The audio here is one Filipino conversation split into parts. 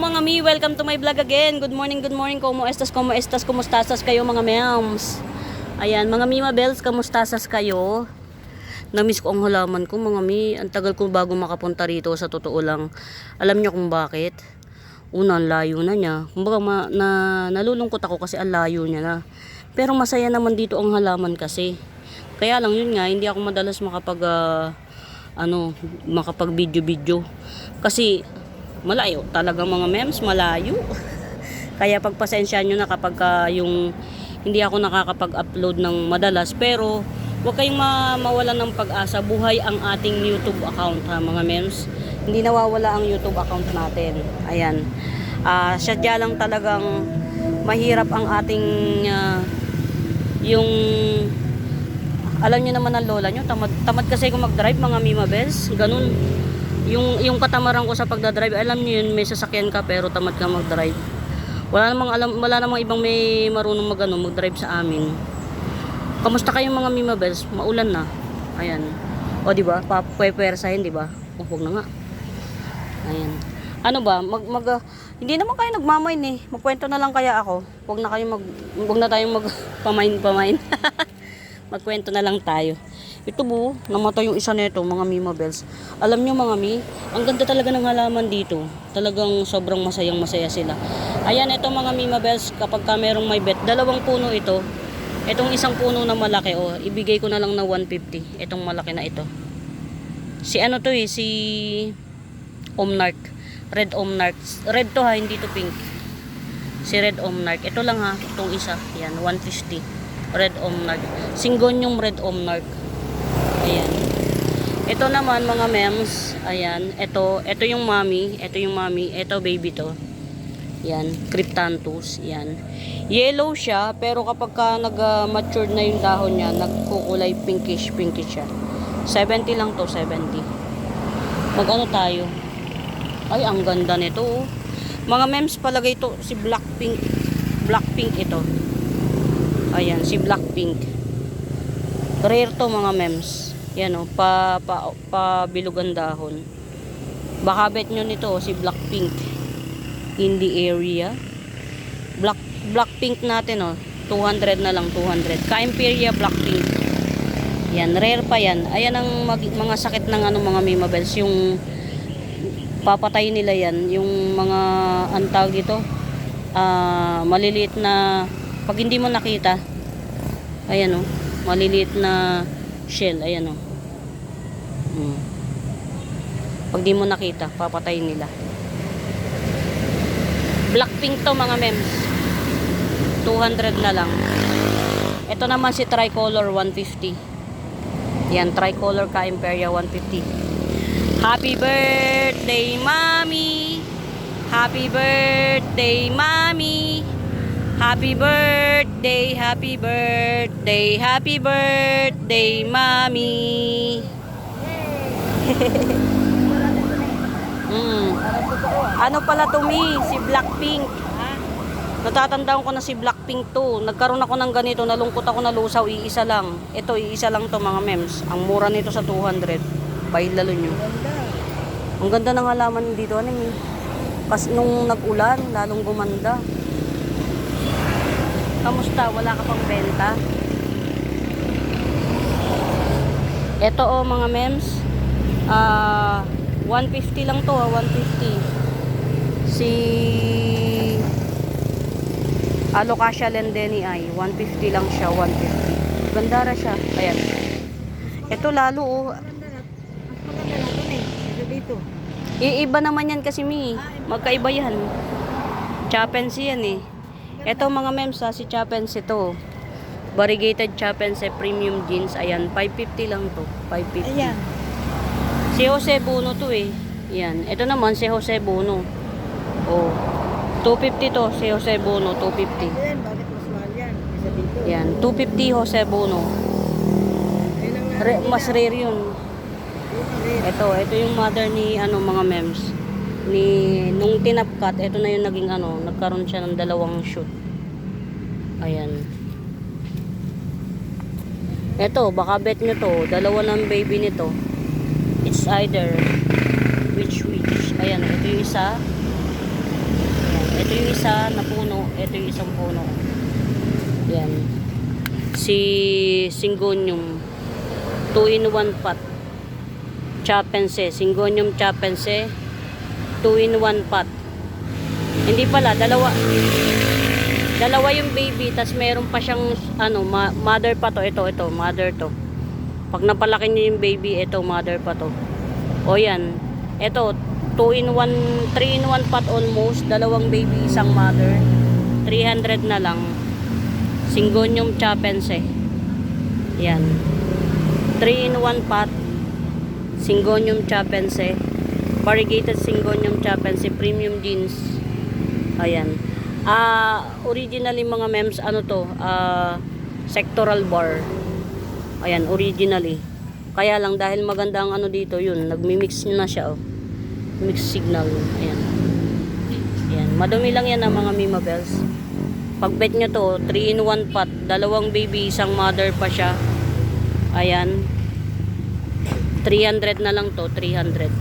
mga mi, welcome to my vlog again. Good morning, kumuestas kayo mga mems. Ayan, mga Mima Bells, kamustasas kayo? Namiss ko ang halaman ko mga mi. Ang tagal ko bago makapunta rito, sa totoo lang. Alam niyo kung bakit? Una, ang layo na niya. Kumbaga nalulungkot ako kasi ang layo niya na. Pero masaya naman dito ang halaman kasi. Kaya lang yun nga, hindi ako madalas makapag video kasi malayo talaga mga mems, malayo. Kaya pagpasensya nyo na kapag yung hindi ako nakakapag-upload ng madalas, pero huwag kayong mawalan ng pag-asa. Buhay ang ating YouTube account ha mga mems, hindi nawawala ang YouTube account natin. Ayan, sadya lang talagang mahirap ang ating yung alam nyo naman ang lola nyo, tamad kasi kung mag-drive mga Mima Bells, ganun. Yung katamaran ko sa pagdadrive, alam niyo yun, may sasakyan ka pero tamad ka mag-drive. Wala namang ibang may marunong mag-drive sa amin. Kamusta kayong mga Mima Bells? Maulan na. Ayan. O di ba? Papwersahin, di ba? O wag na nga. Ayan. Ano ba? Hindi naman kayo nagmamain eh. Magkwento na lang kaya ako. Wag na tayong magpamain. Magkwento na lang tayo. Ito bu, namatay yung isa nito mga Mima Bells. Alam nyo mga mi, ang ganda talaga ng halaman dito. Talagang sobrang masaya sila. Ayan, ito mga Mima Bells, kapag merong may bet, 2 puno ito. Itong isang puno na malaki, ibigay ko na lang na 150. Itong malaki na ito. Si Omnark. Red Omnark. Red to ha, hindi to pink. Si Red Omnark. Ito lang ha, itong isa. Yan, 150. Red Omnark. Singonyong Red Omnark. Ayan. Ito naman mga mems, ayan, ito yung mommy, ito baby to. Yan, Cryptanthus, yan. Yellow siya, pero kapag nag-mature na yung dahon niya, nagkukulay pinkish siya. 70 lang to, 70. Mag-ano tayo? Ay, ang ganda nito. Mga mems, palagay to si Blackpink. Blackpink ito. Ayan, si Blackpink. Rare to mga mems. Yan pabilugan dahon. Baka bet nyo nito si Blackpink in the area. Blackpink natin 200 na lang, 200. Ka-Imperia Blackpink. Yan, rare pa yan. Ayan ang mga sakit ng mga Mima Bells, yung papatay nila yan, yung mga antawag dito, maliliit na pag hindi mo nakita. Ayan maliliit na shell, ayan pag di mo nakita, papatayin nila. Blackpink to mga mems, 200 na lang. Ito naman si Tricolor, 150. Yan, Tricolor Ka-Imperia, 150. Happy birthday mommy, happy birthday mommy, happy birthday, happy birthday, happy birthday mommy. Ano pala to mi? Si Blackpink. Natatandaan ko na si Blackpink to. Nagkaroon ako ng ganito, nalungkot ako, nalusaw, iisa lang. Ito, iisa lang to mga mems. Ang mura nito sa 200. Bailalo nyo. Ang ganda ng halaman dito. Kasi nung nag-ulan, lalong gumanda. Kamusta? Wala ka pang benta? Ito mga mems, 150 lang to, 150. Si Alocasia Lendenii, 150 lang siya, 150. Ganda ra siya. Ayan. Ito lalo iiba naman yan kasi mi. Magkaiba yan. Chapens yan eh. Ito mga mems si Chapens ito. Variegated Chapens premium jeans. Ayan, 550 lang to. 550. Ayan. Si Jose Bono to eh. Ayan. Ito naman si Jose Bono. 250 to. Si Jose Bono, 250. Ayan, bakit mas mahal yan? Isa dito. Ayan, 250 Jose Bono. Mas rare yun. Ito yung mother ni mga mems. Nung tinapkat, ito na yung naging nagkaroon siya ng 2 shoot. Ayan. Ito, baka bet nyo to, 2 ng baby nito. It's either which. Ayan, ito yung isa. isa na puno. Ito yung isang puno. Yan. Si Syngonium. 2-in-1 pot. Chapense. Syngonium chapense. 2-in-1 pot. Hindi pala, dalawa yung baby, tas meron pa siyang ano, mother pa to. Ito, mother to. Pag napalaki niya yung baby, ito mother pa to. O yan. Ito 2-in-1, 3-in-1 pot almost, dalawang baby, isang mother. 300 na lang. Syngonium chapense. Yan. 3-in-1 pot. Syngonium chapense. Variegated Syngonium chapense, premium genes. Ayan. Originally mga mems, ano to, sectoral bar. Ayan, originally. Kaya lang dahil maganda ang ano dito, yun, nagmi-mix na siya, oh. Mix signal. Ayan. Ayan, madumi lang yan ang mga Mimabels. Pag bet nyo to, 3-in-1 pot, dalawang baby, isang mother pa siya. Ayan. 300 na lang to, 300.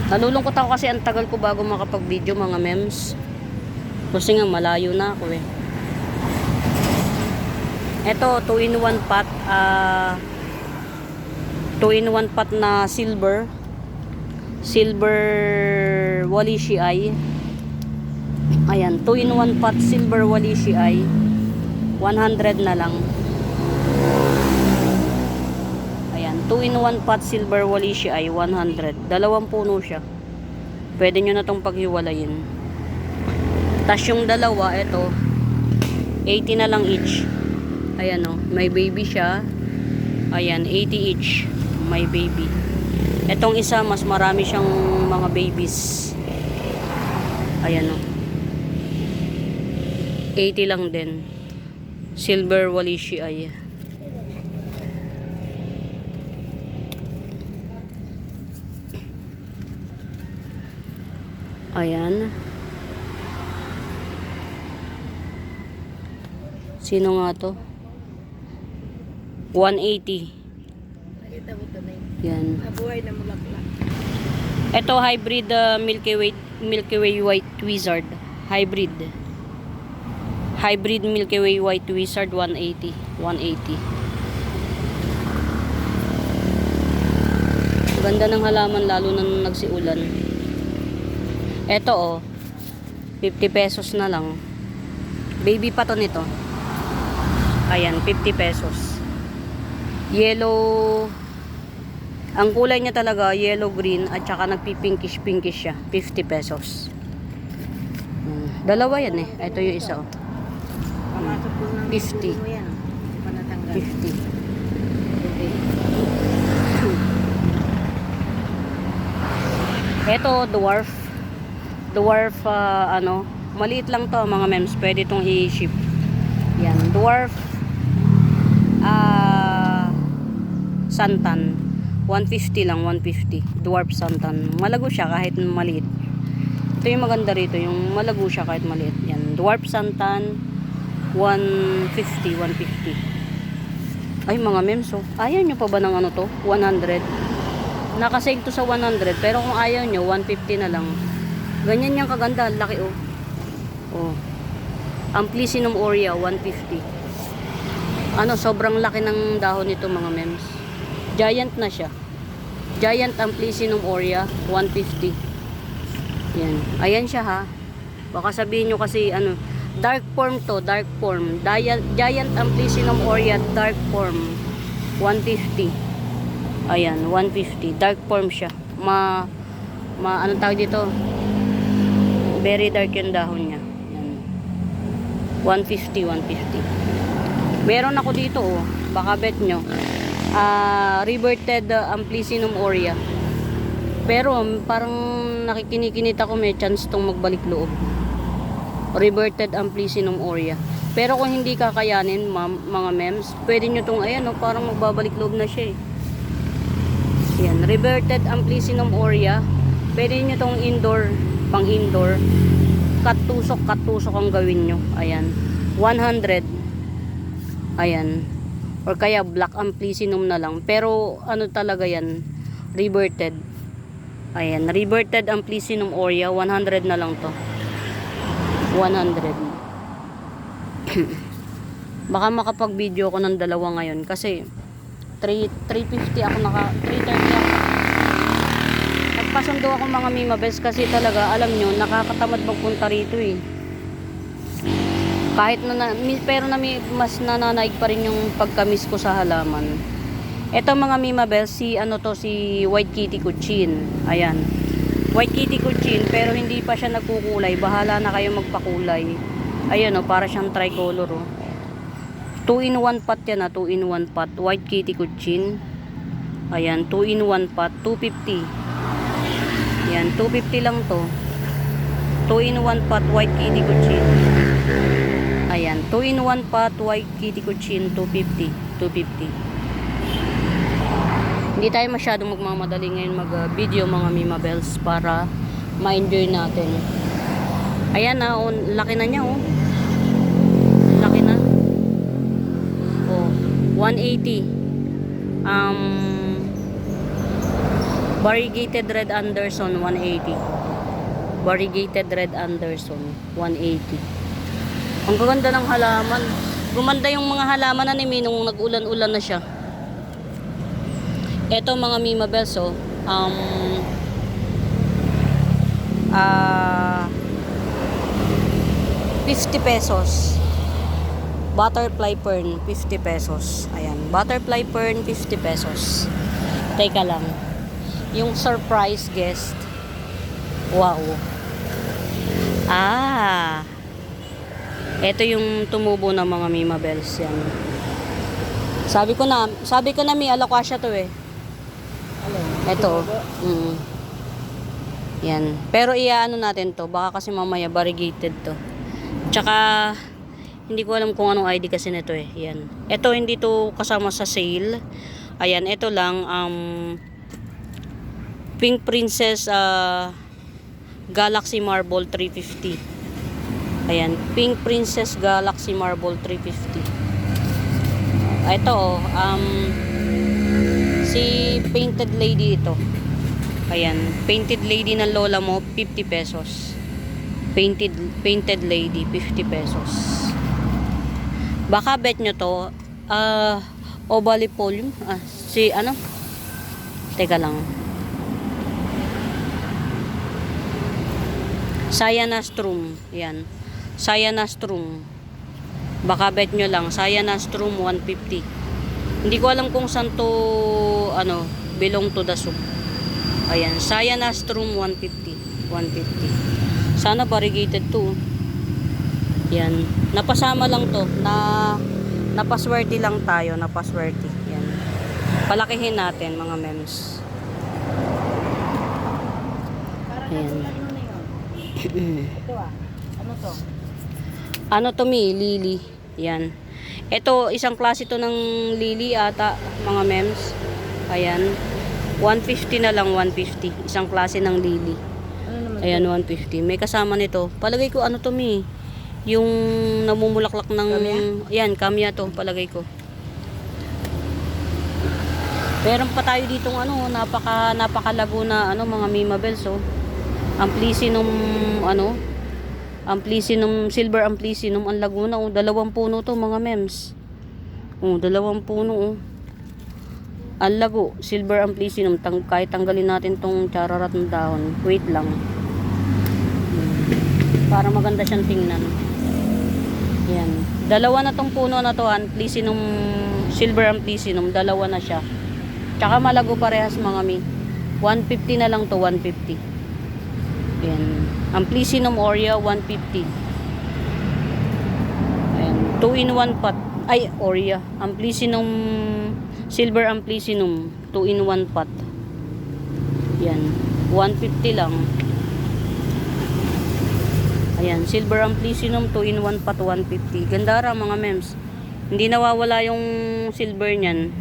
Nalulungkot ako kasi ang tagal ko bago makapag-video mga mems. Kasi nga malayo na ako eh. Ito 2-in-1 pot, 2-in-1 pot na silver Wallichii. Ayan, 2-in-1 pot silver Wallichii. 100 na lang. Ayan, 2-in-1 pot silver Wallichii, 100. Dalawang puno siya. Pwede nyo na tong paghiwalayin. Tas yung dalawa, ito 80 na lang each. Ayan o, may baby siya. Ayan, 80 each. May baby. Etong isa, mas marami siyang mga babies. Ayan o, 80 lang din. Silver Wallichii. Ayan. Sino nga to? 180. Nakita mo ito na yun. Yan. Nabuhay na mulaklak. Ito hybrid Milky Way White Wizard. Hybrid Milky Way White Wizard 180. 180. Ganda ng halaman lalo na nung nagsiulan. Ito oh, 50 pesos na lang. Baby pa to nito. Ayan, 50 pesos. Yellow. Ang kulay niya talaga, yellow green at saka nagpipinkish siya. 50 pesos. Dalawa yan eh. Ito yung isa oh. Pamasok po ng 50. mo yan. Panatanggal. 50. Ito dwarf. Ano, maliit lang to mga mems. Pwede itong i-ship. Yan, dwarf santan. 150 lang, 150. Dwarf santan. Malago siya kahit maliit. Ito yung maganda rito, yung malago siya kahit maliit. Yan, dwarf santan 150. Ay mga mems, oh. Ayaw nyo pa ba ng ano to? 100. Nakasave to sa 100, pero kung ayaw nyo, 150 na lang. Ganyan yung kaganda, laki oh. Oh. Amplicynum aurea 150. Ano, sobrang laki ng dahon nito mga mems. Giant na siya. Giant Amplicynum aurea 150. Yan. Ayan siya ha. Baka sabihin nyo kasi ano, dark form to, dark form. Giant Amplicynum aurea dark form 150. Ayan, 150. Dark form siya. Anong tawag dito? Very dark yung dahon niya. Yan. 150. Meron ako dito oh. Baka bet nyo. Reverted Amplicynum aurea. Pero parang nakikinikinit ako, may chance tong magbalik loob. Reverted Amplicynum aurea. Pero kung hindi kakayanin, mga mems, pwede nyo tong ayan oh, parang magbabalik loob na siya eh. Yan, reverted Amplicynum aurea. Pwede nyo tong indoor, pang indoor. Katusok ang gawin nyo. Ayan, 100. Ayan. Or kaya black Amplicynum na lang. Pero ano talaga yan, reverted. Ayan, reverted Amplicynum aurea, 100 na lang to. 100. Baka makapag-video ako ng dalawa ngayon kasi 350 ako 330 ako. Nagpasundo ako mga Mimabels kasi talaga alam nyo nakakatamad magpunta rito eh. Kahit pero mas nananaig pa rin yung pagkamis ko sa halaman. Ito mga Mimabels, si White Kitty Kuchin. Ayan. White Kitty Kuchin pero hindi pa siya nagkukulay. Bahala na kayo magpakulay. Ayan para siyang tricolor 2-in-1 pot yan 2-in-1 pot. White Kitty Kuchin. Ayan, 2-in-1 pot, 250. Ayan, 250 lang to. 2-in-1 pot, White Kitty Kuchin. Ayan, 2-in-1 pot, White Kitty Kuchin, 250. 250. Hindi tayo masyadong magmamadali ngayon mag-video mga Mimabels para ma-enjoy natin. Ayan laki na niya laki na. 180. Variegated Red Anderson 180. Variegated Red Anderson 180. Ang gaganda ng halaman. Gumanda yung mga halaman na ni Minong nag-ulan-ulan na siya. Eto mga Mimabels 50 pesos. Butterfly fern 50 pesos. Ayan, butterfly fern 50 pesos. Teka lang. Yung surprise guest. Wow. Ito yung tumubo ng mga Mimabels yan. Sabi ko na may alakasya to eh. Ito. Yan. Pero iaano natin to. Baka kasi mamaya variegated to. Tsaka hindi ko alam kung anong ID kasi nito eh. Yan. Ito hindi to kasama sa sale. Ayan, ito lang Pink Princess Galaxy Marble 350. Ayan, Pink Princess Galaxy Marble 350. Ito si Painted Lady ito. Ayan, Painted Lady ng lola mo 50 pesos. Painted Lady 50 pesos. Baka bet nyo to Ovalipolium teka lang, Cyanastrum. Yan, Cyanastrum. Baka bet nyo lang Cyanastrum 150. Hindi ko alam kung saan to belong to the soup. Ayan, Cyanastrum 150. Sana variegated to. Yan. Napasama lang to. Napaswerte lang tayo. Napaswerte. Yan. Palakihin natin mga mems. Ayan. Ito ano to? Ano to lily. Yan. Ito, isang klase to ng lily ata mga mems. Ayan. 150 na lang, 150. Isang klase ng lily. Ano naman? Ayan, 150. May kasama nito. Palagay ko ano to yung namumulaklak ng kamya? Yan, kamya to palagay ko. Meron pa tayo ditong napakalago na mga Mimabels Amplicynum Amplicynum silver Amplicynum ang Laguna 2 puno to mga mems. 2 puno Ang lago, silver Amplicynum kahit tanggalin natin tong chararat ng dahon. Wait lang. Para maganda siyang tingnan. Yan. Dalawa na tong puno na to, Amplicynum, silver Amplicynum, dalawa na siya. Tsaka malago parehas mga mi. 150 na lang to, 150. Yan. Amplicynum Aurea 150. Ayan. 2-in-1 pot. Ay, Aurea. Amplicynum, silver Amplicynum, 2-in-1 pot. Yan. 150 lang. Ayan, silver Amplicynum 2-in-1 pot 150. Gandara mga mems. Hindi nawawala yung silver niyan.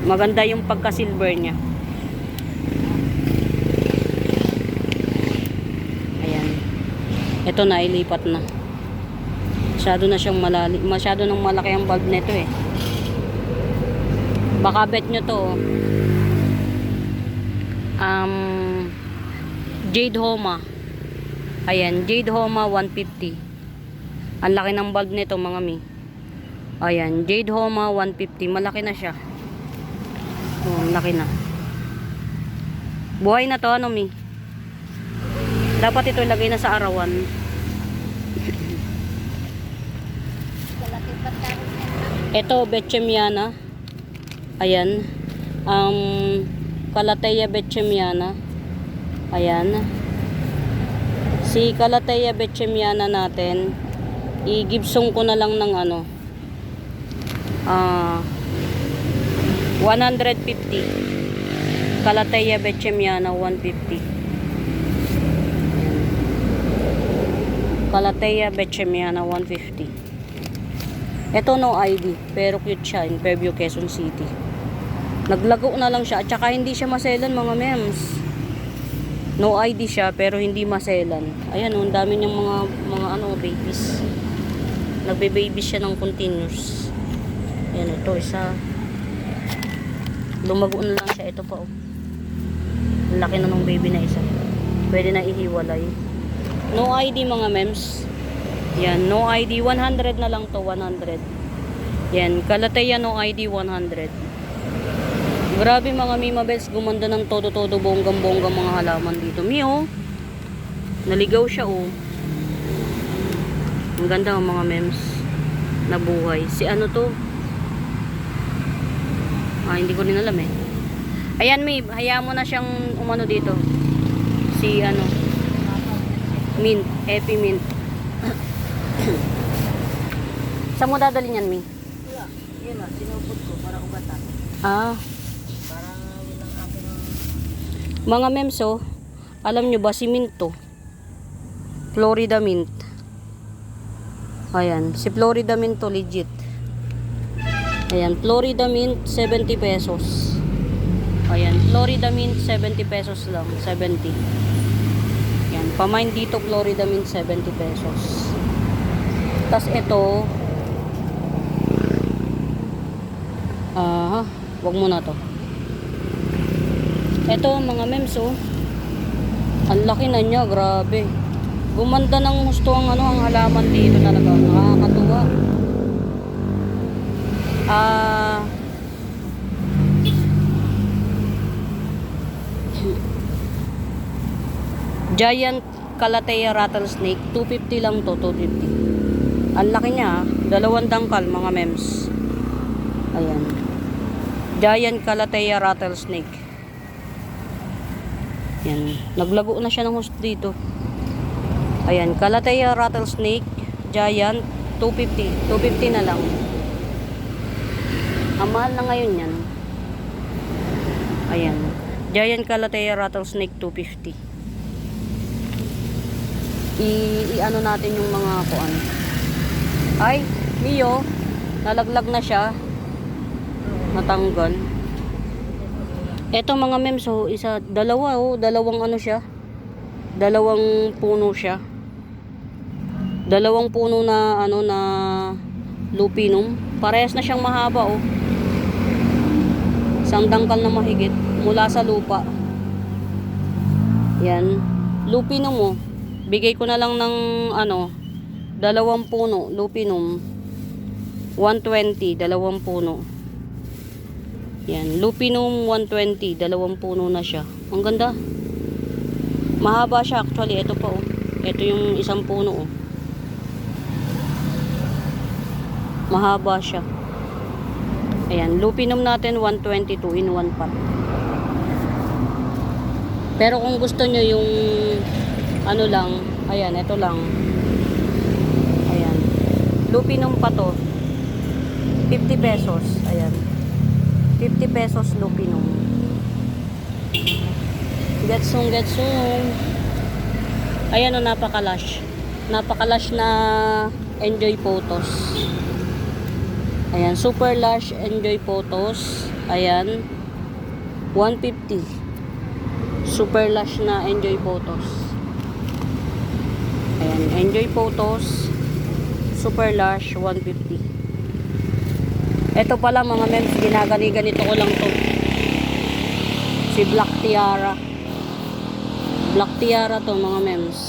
Maganda yung pagka-silver niya. Ayan. Ito na ilipat na. Masyado na siyang malalim. Masyado nang malaki ang bulb nito eh. Baka bet nyo to. Jade Homa. Ayan, Jade Homa 150. Ang laki ng bulb nito mga mi. Ayan, Jade Homa 150. Malaki na siya. Oh, laki na. Buhay na to ano mi. Dapat ito ilagay na sa arawan. Ito, Betchemiana. Ayan. Calathea Betchemiana. Ayan. Si Calathea Betchemiana natin, i-gibsong ko na lang ng ano, 150. Calathea Betchemiana 150. Calathea Betchemiana 150. Ito no ID, pero cute siya in Fairview, Quezon City. Naglago na lang siya at saka hindi siya maselan mga mems. No ID siya pero hindi maselan. Ayan, ang dami niyang mga ano babies. Nagbe-baby siya ng continuous. Ayan, ito isa. Lumago na lang siya, ito pa oh. Ang laki na ng baby na isa. Pwede na ihiwalay. No ID mga mems. Yan, no ID 100 na lang to, 100. Yan, Calathea no ID 100. Grabe mga Mima Bells, gumanda ng todo-todo bonggang-bonggang mga halaman dito. Mio, naligaw siya oh. Ang ganda ng mga mems na buhay. Si ano to? Hindi ko rin alam eh. Ayan Mi, hayaan mo na siyang umano dito. Si ano? Mint, Epi Mint. Saan mo dadalhin yan, Mi? Wala. Yun na, sinupot ko para ubatan. Ah. Parang yun ang aking... Mga memso, alam nyo ba si Mint to? Florida Mint. Ayan, si Florida Mint to legit. Ayan, Florida Mint 70 pesos. Ayan, Florida Mint 70 pesos lang, 70. Ayan, pamain dito Florida Mint 70 pesos. Tas ito, wag mo na to. Ito mga mems oh. Ang laki na niya, grabe. Gumanda ng gusto ang ano, ang halaman dito talaga. Nakakatuwa. Giant Calathea Rattlesnake, 250 lang to, 250. Ang laki niya, dalawang dangkal mga mems. Ayan. Giant Calathea Rattlesnake. Yan. Naglago na siya ng host dito. Ayan. Calathea Rattlesnake. Giant. 250. 250 na lang. Ang mahal na ngayon yan. Ayan. Giant Calathea Rattlesnake 250. I-ano natin yung mga kuan. Ay, Mio. Nalaglag na siya. Natanggal. Ito mga mems oh, dalawang ano siya. Dalawang puno siya. Dalawang puno na ano na lupinum. Parehas na siyang mahaba oh. Isang dangkal na mahigit mula sa lupa. Yan. Lupinum oh. Bigay ko na lang ng ano, dalawang puno, lupinum. 120, dalawang puno. Yan, lupinum 120, dalawang puno na siya. Ang ganda. Mahaba siya actually. Ito pa oh. Ito yung isang puno oh. Mahaba siya. Ayan, lupinum natin 122 in 1 pot. Pero kung gusto nyo yung ano lang, ayan, ito lang. Ayan. Lupinum pa to. 50 pesos. Ayan. 50 pesos lupinum. Getsong. Ayan o, napakalash. Napakalash na enjoy photos. Ayan, super lash enjoy photos. Ayan. 150. Super lash na enjoy photos. Ayan, enjoy photos. Super lash 150. Ito pala mga mems, ganito ko lang to. Si Black Tiara. Black Tiara to mga mems.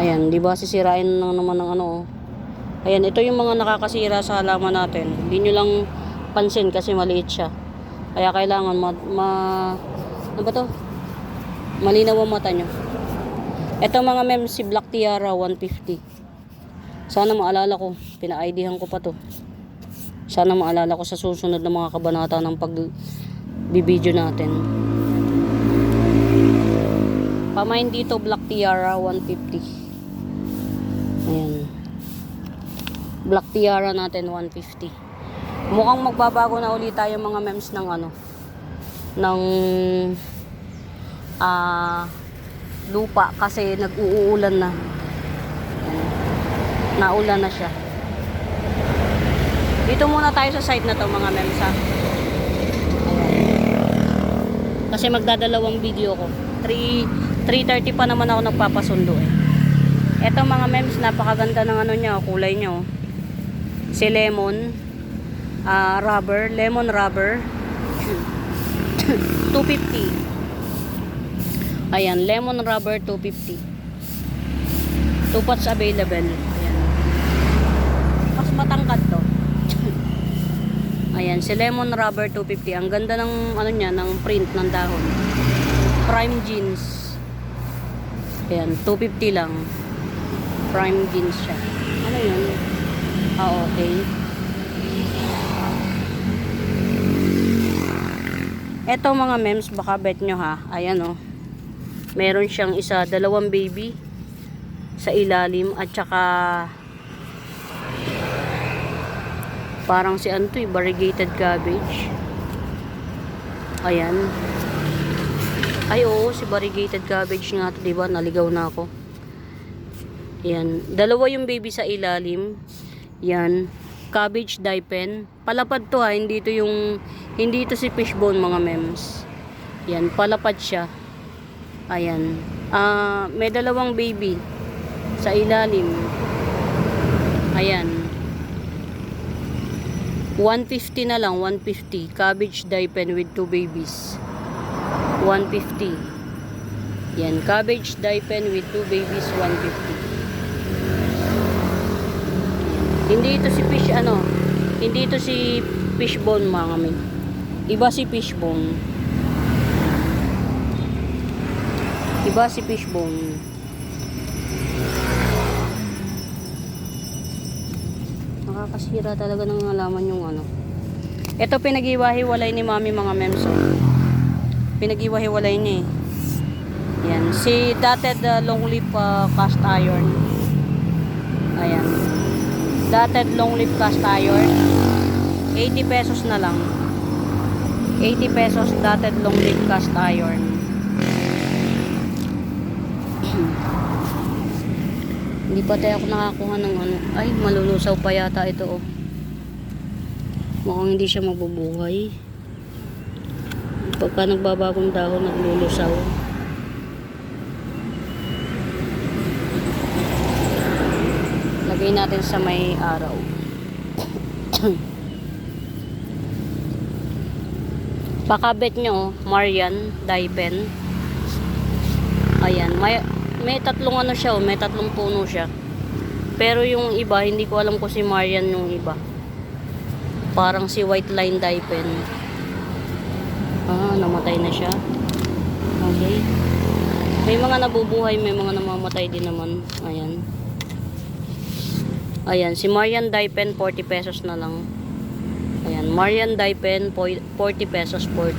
Ayan, di ba sisirain lang naman ng ano oh. Ayan, ito yung mga nakakasira sa halaman natin. Hindi nyo lang pansin kasi maliit siya. Kaya kailangan ano ba to? Malinaw ang mata nyo. Ito mga mem, si Black Tiara 150. Sana maalala ko. Pina-IDhan ko pa to. Sana maalala ko sa susunod na mga kabanata ng pag-video natin. Pamain dito Black Tiara 150. Ayan. Black Tiara natin 150. Mukhang magbabago na ulit tayo mga mems ng ano. Ng lupa kasi nag-uulan na. Ayan. Naulan na siya. Dito muna tayo sa side na to mga mems ha. Ayan. Kasi magdadalawang video ko. 3:30 pa naman ako nagpapasundo eh. Eto mga mems, napakaganda ng ano niya, kulay niya oh. Si lemon rubber, lemon rubber 250. Ayan, lemon rubber 250. 2 pots available. Ayan. Mas matangkad to. Ayan, si lemon rubber 250. Ang ganda ng ano niya, ng print ng dahon. Prime jeans. Ayan, 250 lang. Prime jeans siya. Ano yun? Okay. Eto mga mems, baka bet nyo ha. Ayan oh. Meron siyang dalawang baby sa ilalim at saka parang si ano to, variegated cabbage. Ayan. Ay oo, si variegated cabbage nga to, diba? Naligaw na ako. Yan. Dalawa yung baby sa ilalim. Yan. Cabbage daipen. Palapad to ha. Hindi to si fishbone mga mems. Yan. Palapad siya. Ayan. May dalawang baby sa ilalim. Ayan. 150 na lang. 150. Cabbage daipen with 2 babies. 150. Yan. Cabbage daipen with 2 babies. 150. Hindi ito si hindi ito si fishbone mga men. Iba si fishbone. Iba si fishbone. Nakakasira talaga ng halaman yung ano. Ito pinag-iwahiwalay ni mami mga memso. Pinag-iwahiwalay niya eh. Yan. Si dotted long leaf cast iron. Ayan. Dotted long leaf cast iron 80 pesos na lang. 80 pesos dotted long leaf cast iron. Hindi pa tayo ako nakakuha ng ano. Ay, malulusaw pa yata ito oh. Mukhang hindi siya mabubuhay. Pagka nagbabagong dahon, naglulusaw. Lagay natin sa may araw. Pakabet nyo, Marian daipen. Ayan, may tatlong ano siya, may tatlong puno siya. Pero yung iba, hindi ko alam kung si Marian yung iba. Parang si white line daipen. Namatay na siya. Okay. May mga nabubuhay, may mga namamatay din naman. Ayan. Ayan, si Marian daipen 40 pesos na lang. Ayan, Marian daipen 40 pesos 40.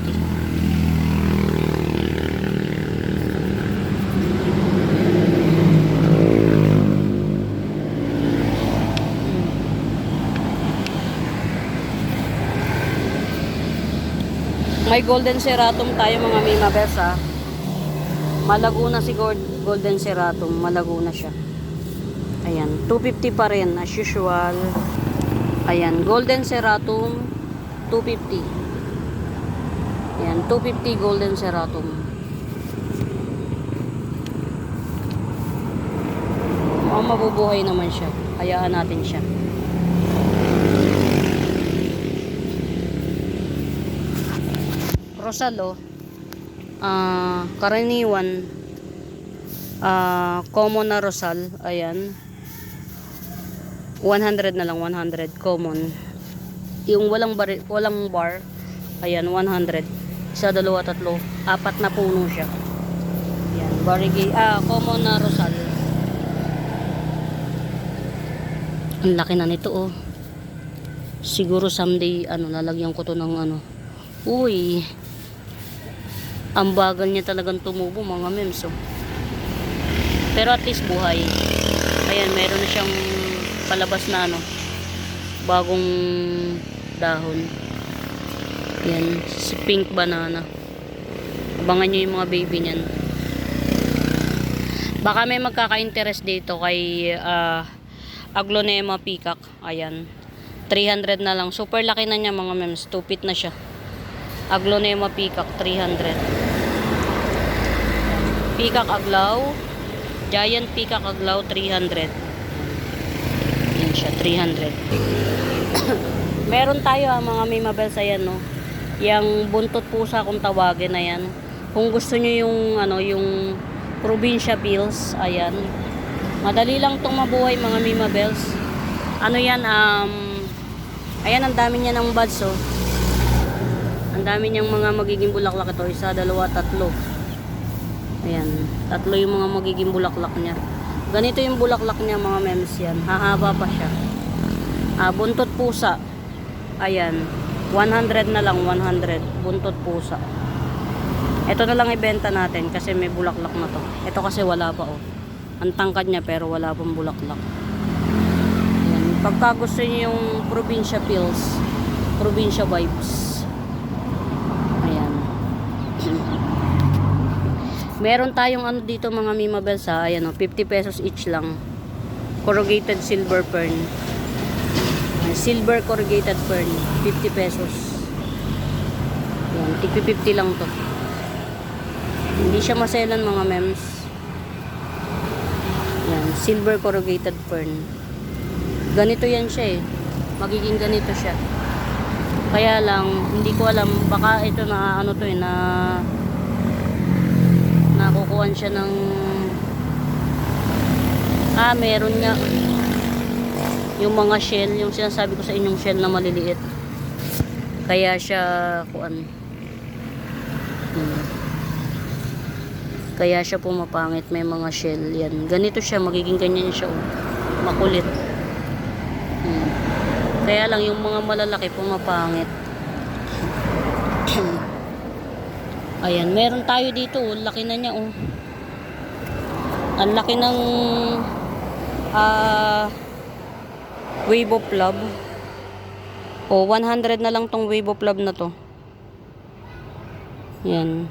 May golden ceratum tayo mga mima bes ha. Malago na si golden ceratum, malago na siya. Ayan, 250 pa rin as usual. Ayan, golden ceratum 250. Ayan, 250 golden ceratum. Mabubuhay naman siya. Hayaan natin siya. Rosalo, karaniwan Common na Rosal. Ayan. 100 na lang. 100. Common. Yung walang bar. Ayan. 100. Isa, dalawa, tatlo. 4 na puno siya. Ayan. Common na Rosal. Ang laki na nito, oh. Siguro someday, lalagyan ko to ng Uy. Ang bagal niya talagang tumubo, mga mems, oh. Pero at least buhay. Ayan, meron na siyang palabas na bagong dahon. Ayan, si pink banana. Abangan nyo yung mga baby niyan. Baka may magkaka-interest dito kay Aglonema peacock. Ayan. 300 na lang. Super laki na niya, mga mems. 2 feet na siya. Aglonema peacock 300. Peacock aglaw. Giant peacock aglaw 300. Yan siya, 300. Meron tayo mga mimabels, ayan, no. Yang buntot pusa kung tawagin na yan. Kung gusto niyo yung yung probinsya pills, ayan. Madali lang tong mabuhay, mga mimabels. Yan, ayan, ang dami niya ng buds, oh. Ang dami niyang mga magiging bulaklak ito. 1, 2, 3. Ayan, 3 yung mga magiging bulaklak niya. Ganito yung bulaklak niya, mga mems, yan. Hahaba pa siya. Buntot pusa. Ayan, 100 na lang, 100. Buntot pusa. Ito na lang ibenta natin kasi may bulaklak na to. Ito kasi wala pa, oh. Ang tangkad niya pero wala pang bulaklak. Ayan. Pagka gusto niyo yung probinsya pills, probinsya vibes. Ayan. Meron tayong dito, mga mimabels, ha. Ayan, oh, 50 pesos each lang. Corrugated silver fern. Silver corrugated fern, 50 pesos. Ayan, tigpi 50 lang to. Hindi siya maselan, mga mems. Yan, silver corrugated fern. Ganito yan siya, eh. Magiging ganito siya. Kaya lang, hindi ko alam, baka ito na nakukuhan siya ng meron nga yung mga shell, yung sinasabi ko sa inyong shell na maliliit. Kaya siya kaya siya pumapangit, may mga shell yan. Ganito siya, magiging ganyan siya, oh. Makulit. Kaya lang yung mga malalaki pumapangit. Ayan, meron tayo dito, oh. Laki na niya, oh. Ang laki ng wave of love. Oh, 100 na lang tong wave of love na to. Yan.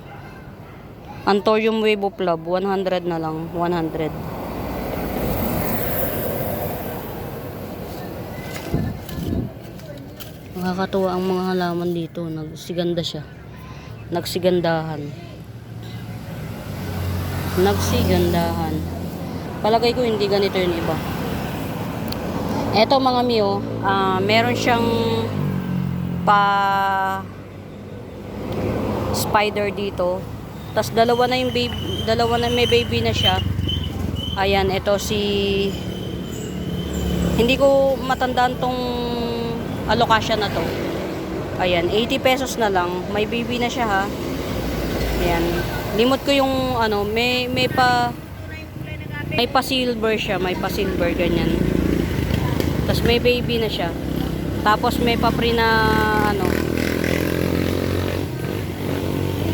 Anthurium wave of love, 100 na lang, 100. Nakakatuwa ang mga halaman dito, nagsiganda siya. Nagsigandahan. Palagay ko hindi ganito yung iba. Eto, mga mio, meron siyang spider dito. Tas dalawa na may baby na siya. Ayan, ito hindi ko matandaan tong alokasya na to. Ayan, 80 pesos na lang. May baby na siya, ha. Ayan. Limot ko yung may pa silver siya, may pa silver ganyan. Tas may baby na siya. Tapos may pa pre na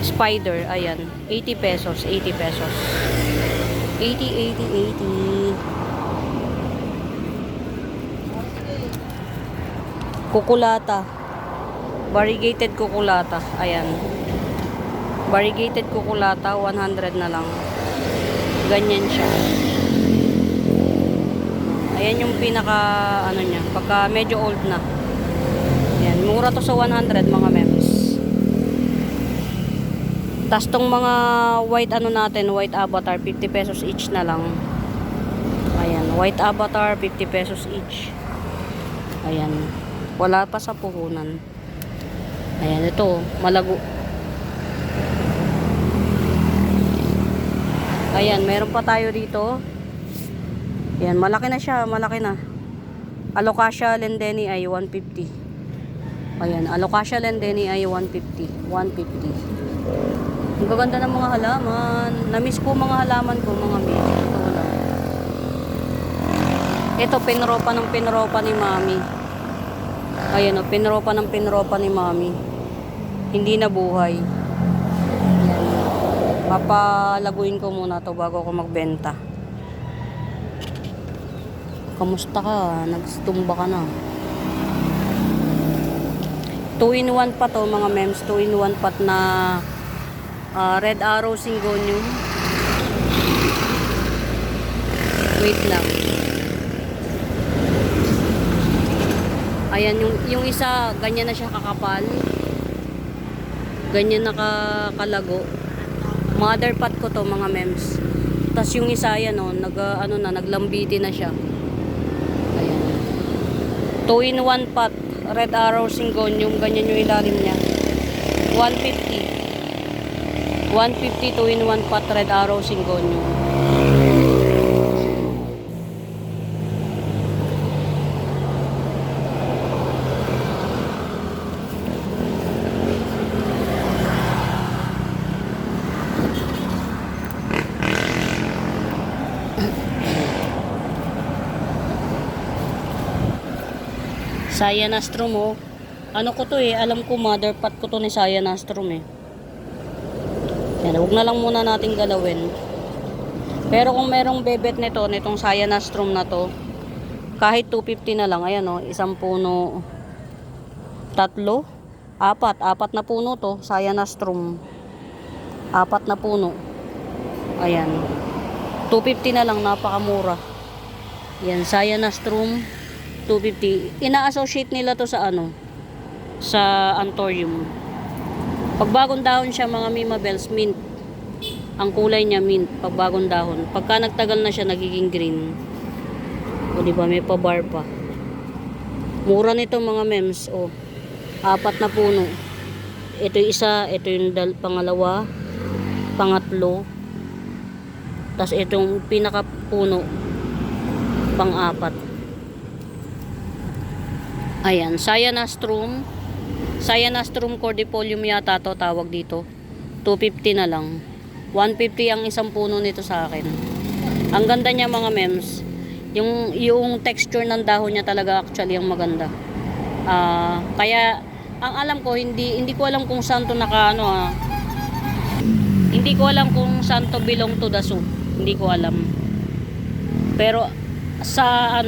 spider, ayan, 80 pesos. 80 kukulata, variegated kukulata, ayan, variegated kukulata, 100 na lang. Ganyan siya. Ayan yung pinaka niya, pagka medyo old na. Ayan, mura to sa 100, mga mems. Tas tong mga white white avatar, 50 pesos each na lang. Ayan, white avatar, 50 pesos each. Ayan, wala pa sa puhunan. Ayan, ito, malago. Ayan, meron pa tayo dito. Ayan, malaki na siya, malaki na. Alocasia lendeni ay 150. Ayan, Alocasia lendeni ay 150. 150. Ang gaganda ng mga halaman. Namiss ko mga halaman ko, mga miss. Ito lang. Ito, pinropa ni Mami. Ayan o, pinropa ni Mami. Hindi na buhay. Ayan. Papalaguin ko muna to bago ako magbenta. Kamusta ka? Nagtumba ka na. 2-in-1 pa to mga mems. 2-in-1 pat na red arrow syngonium. Wait lang. Ayan, yung isa, ganyan na siya kakapal. Ganyan nakakalago. Mother pot ko to mga mems. Tapos yung isa, ayan o, naglambiti na siya. Ayan. 2-in-1 pot, red arrow syngonium, ganyan yung ilalim niya. 150. 150 2-in-1 pot, red arrow syngonium. Cyanastrum oh. Ano ko to eh, alam ko mother pot ko to ni Cyanastrum eh. Yan, huwag na lang muna nating galawin. Pero kung merong bebet nitong Cyanastrum na to, kahit 250 na lang, ayan oh, isang puno, tatlo, apat na puno to, Cyanastrum. 4 na puno. Ayan. 250 na lang, napakamura. Yan, Cyanastrum 250. Ina-associate nila to sa sa Anthurium. Pag bagong dahon siya mga Mimabels, mint. Ang kulay niya mint pag bagong dahon. Pagka nagtagal na siya nagiging green. O di ba may pa-bar pa. Mura nito mga mems. O 4 na puno. Ito yung isa, ito yung pangalawa, pangatlo. Tapos itong pinakapuno pang-4. Ayan, Cyanastrum cordifolium yata to tawag dito. 250 na lang. 150 ang isang puno nito sa akin. Ang ganda niya mga mems. Yung texture ng dahon niya talaga actually ang maganda. Kaya ang alam ko hindi ko alam kung saan to hindi ko alam kung saan to belong to the soup. Hindi ko alam. Pero sa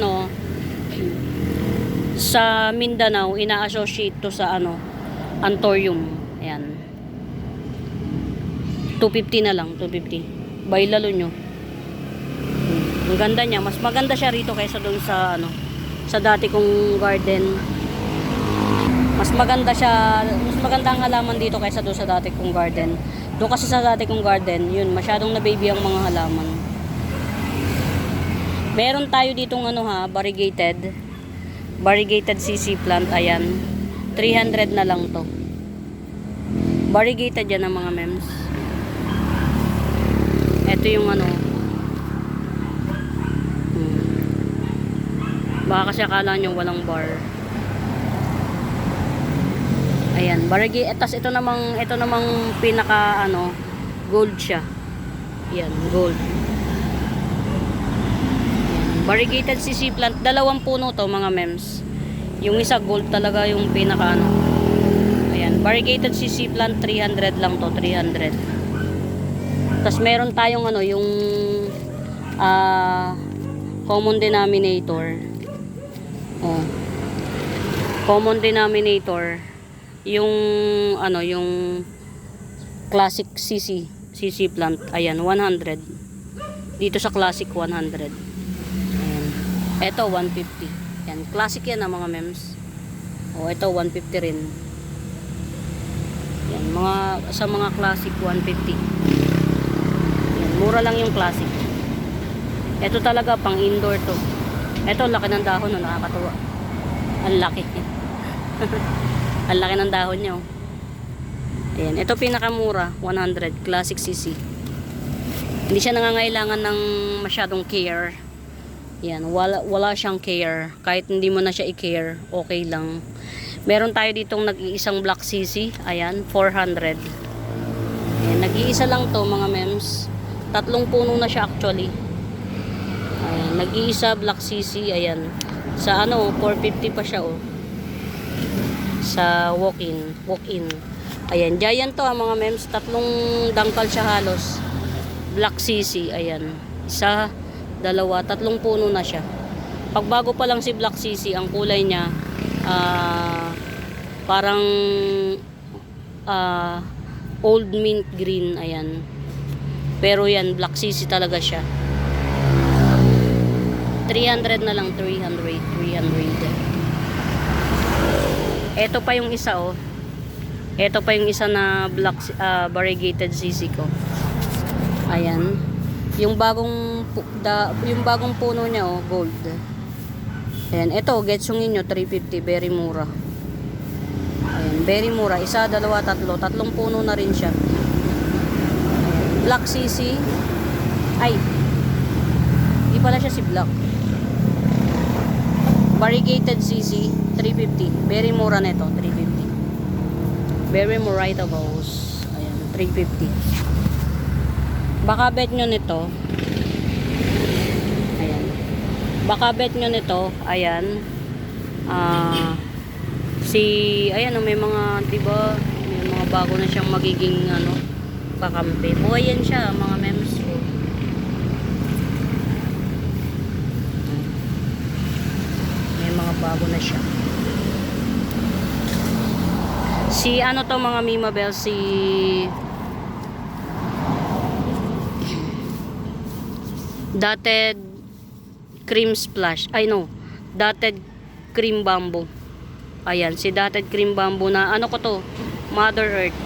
sa Mindanao, ina-associate to sa Anthurium. Ayan. 250 na lang, 250. Bailalo nyo. Ang ganda niya. Mas maganda siya rito kaysa doon sa sa dati kong garden. Mas maganda ang halaman dito kaysa doon sa dati kong garden. Doon kasi sa dati kong garden, yun, masyadong na baby ang mga halaman. Meron tayo ditong variegated CC plant. Ayan, 300 na lang to. Variegated yan ang mga mems. Ito yung baka kasi akala nyo walang bar. Ayan, variegated. Tapos ito namang pinaka gold siya. Ayan, gold. Variegated CC plant, 2 puno to mga mems. Yung isa gold talaga yung pinaka Ayan, variegated CC plant 300 lang to, 300. Tapos meron tayong yung common denominator. Oh. Common denominator yung yung classic CC plant. Ayan, 100. Dito sa classic 100. Ito 150. Yan, classic yan mga mems. O ito 150 rin. Yan, sa mga classic 150. Yan, mura lang yung classic. Ito talaga pang indoor to. Ito laki ng dahon, nakakatuwa. Ang laki. Ang laki ng dahon niya. Ayan, ito pinakamura, 100 classic CC. Hindi siya nangangailangan ng masyadong care. Yan, wala siyang care. Kahit hindi mo na siya i-care, okay lang. Meron tayo ditong nag-iisang black CC. Ayan, 400. Ayan, nag-iisa lang to mga mems. 3 puno na siya actually. Ayan, nag-iisa black CC. Ayan, sa 450 pa siya oh. Sa walk-in. Ayan, giant to mga mems. 3 dangkal siya halos. Black CC. Ayan, isa, 2, 3 puno na siya. Pag bago pa lang si black CC, ang kulay niya parang old mint green. Ayan, pero yan black CC talaga siya. 300 na lang. 300. Ito pa yung isa oh. Ito pa yung isa na black variegated CC ko. Ayan, yung bagong puno niya oh, gold. Ayan, ito getsungin nyo 350, very mura. Ayan, very mura. 1, 2, 3, 3 puno na rin siya. Ayan, black CC. Ay, di pala siya si black. Variegated CC 350, very mura nito. 350, very moritables. Ayan, 350. Baka bet nyo nito. Ayan, baka bet nyo nito. Ayan, ayan may mga, diba, may mga bago na siyang magiging kakampi. Buhay yan siya mga mems ko. May mga bago na siya. Si to mga Mimabel, si Dotted Cream Splash. Ay no, Dotted Cream Bamboo. Ayan, si Dotted Cream Bamboo na ko to, Mother Earth.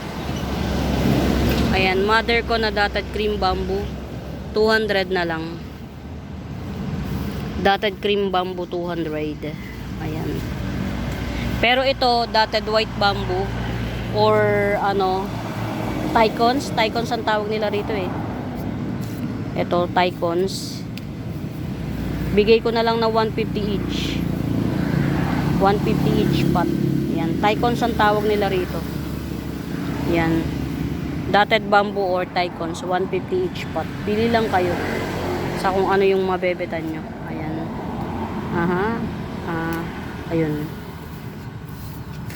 Ayan, mother ko na Dotted Cream Bamboo, 200 na lang. Dotted Cream Bamboo 200. Ayan. Pero ito Dotted White Bamboo or Tycons ang tawag nila rito eh. Ito Tycons. Bigay ko na lang na 150 each. 150 each pot. Yan, Tycons ang tawag nila rito. Yan. Dotted Bamboo or Tycons, 150 each pot. Pili lang kayo sa kung ano yung mabebetan nyo. Ayan. Ayun.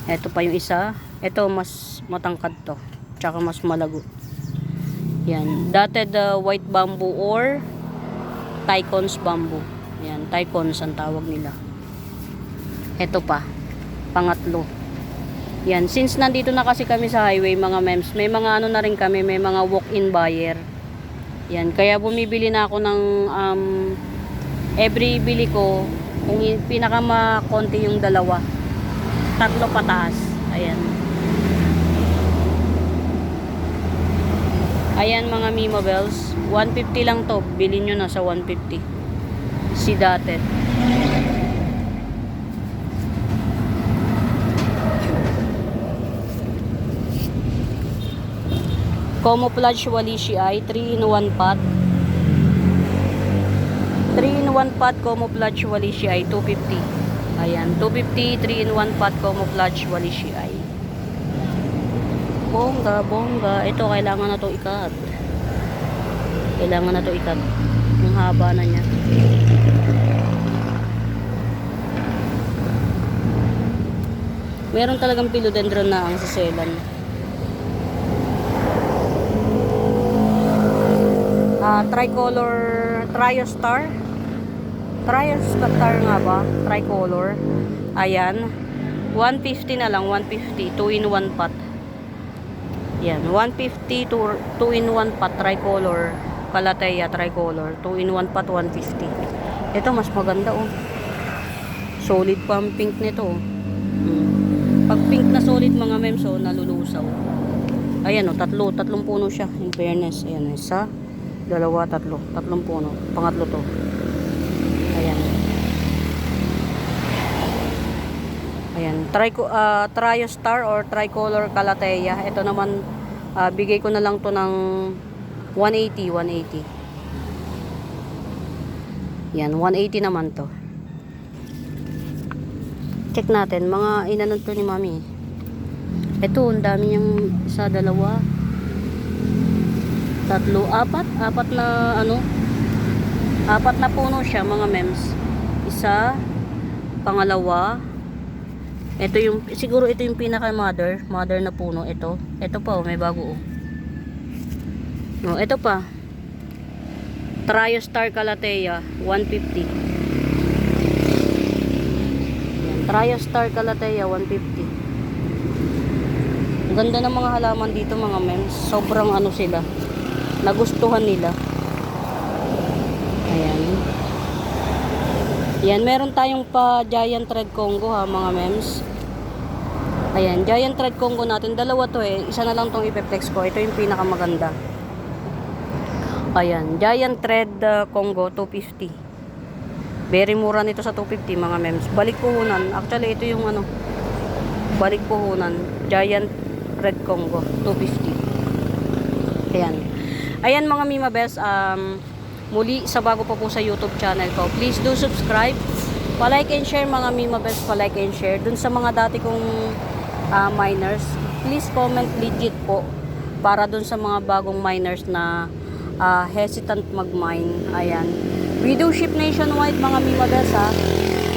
Ito pa yung isa. Ito mas matangkad to. Tsaka mas malago. Yan. Dotted White Bamboo or Tycons Bamboo. Yan. Tycons ang tawag nila. Ito pa. Pangatlo. Yan. Since nandito na kasi kami sa highway mga mems, may mga na rin kami. May mga walk-in buyer. Yan. Kaya bumibili na ako ng every bili ko, kung pinakamakonti yung 2, 3 pataas. Ayan. Ayan mga Mimabels, 150 lang to. Bilhin nyo na sa 150. Si Dotted. Camouflage Walishii 3-in-1 pot. 3-in-1 pot Camouflage Walishii 250. Ayan, 250 3-in-1 pot Camouflage Walishii. Bongga. Ito kailangan na to ikat. Ang haba na niya. Meron talagang philodendron na ang saselan. Tricolor Triostar nga ba? Tricolor. Ayan. 150 na lang, 150. 2-in-1 pot. Yan, 150 to 2-in-1 pot tricolor. Calathea tricolor. 2-in-1 pot, 150. Ito mas maganda oh. Solid pa ang pink nito oh. Pag pink na solid mga mems oh, nalulusaw. Ayan oh, tatlong puno siya. In fairness, ayan, 1, 2, 3. 3 puno. Pangatlo to. Ayan. Ayan, Triostar or Tricolor Calathea. Ito naman, bigay ko na lang to ng 180. Yan, 180 naman to. Check natin, mga inanon to ni mami. Ito, ang dami niyang isa, dalawa, tatlo, apat na ano, apat na puno siya mga mems. Isa, pangalawa, ito yung, siguro ito yung pinaka mother na puno. Ito pa, oh, may bago, oh. No, ito pa, Triostar Calathea, 150. Yan, Triostar Calathea, 150. Ang ganda ng mga halaman dito mga mems. Sobrang ano sila, nagustuhan nila. Ayan. Yan, meron tayong pa Giant Red Congo ha mga mems. Ayan, Giant Red Congo natin. Dalawa to eh. Isa na lang tong ipeplex ko. Ito yung pinakamaganda. Ayan, Giant Red Congo 250. Very mura nito sa 250 mga mems. Balik puhunan. Actually, ito yung ano, balik puhunan. Giant Red Congo 250. Ayan. Ayan mga Mima Best, muli sa bago pa po sa YouTube channel ko, please do subscribe, pa-like and share mga Mima Best, pa-like and share. Dun sa mga dati kong miners, please comment legit po para dun sa mga bagong miners na hesitant mag-mine. Ayan. We do ship nationwide mga Mima Best ha.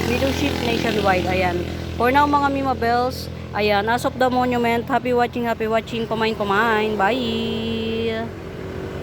We do ship nationwide. Ayan. For now mga Mima Bells, ayan, as of the monument, happy watching, kumain. Bye!